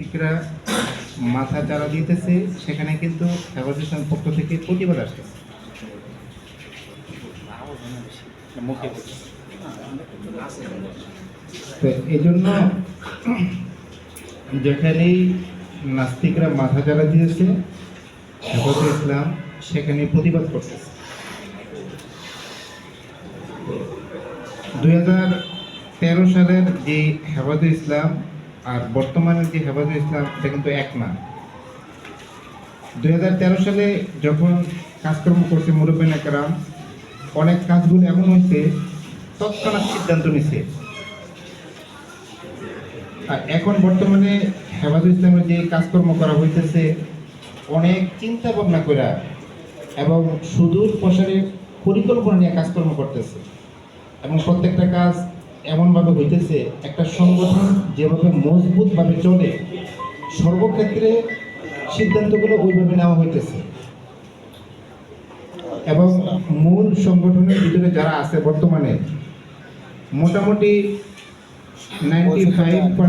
নাস্তিকরা মাথা চারা দিতেছে, সেখানে কিন্তু হেফাজত ইসলামের পক্ষ থেকে প্রতিবাদ আসতেছে। তো এই জন্য যেখানেই নাস্তিকরা মাথা চারা দিয়েছে, হেফাজত ইসলাম সেখানে প্রতিবাদ করতেছে। 2013 সালের যে হেফাজত ইসলাম আর বর্তমানের যে হেফাজত ইসলাম, এটা কিন্তু এক না। 2013 সালে যখন কাজকর্ম করছে মুরব্বিয়ান একরাম, অনেক কাজগুলো এমন হয়েছে তৎক্ষণাৎ সিদ্ধান্ত নিছে। আর এখন বর্তমানে হেফাজত ইসলামের যে কাজকর্ম করা হইতেছে অনেক চিন্তা ভাবনা করে এবং সুদূর প্রসারে পরিকল্পনা নিয়ে কাজকর্ম করতেছে, এবং প্রত্যেকটা কাজ এমনভাবে হইতেছে একটা সংগঠন যেভাবে মজবুতভাবে চলে সর্বক্ষেত্রে সিদ্ধান্তগুলো ওইভাবে নেওয়া হইতেছে। এবং মূল সংগঠনের ভিতরে যারা আছে বর্তমানে মোটামুটি 95%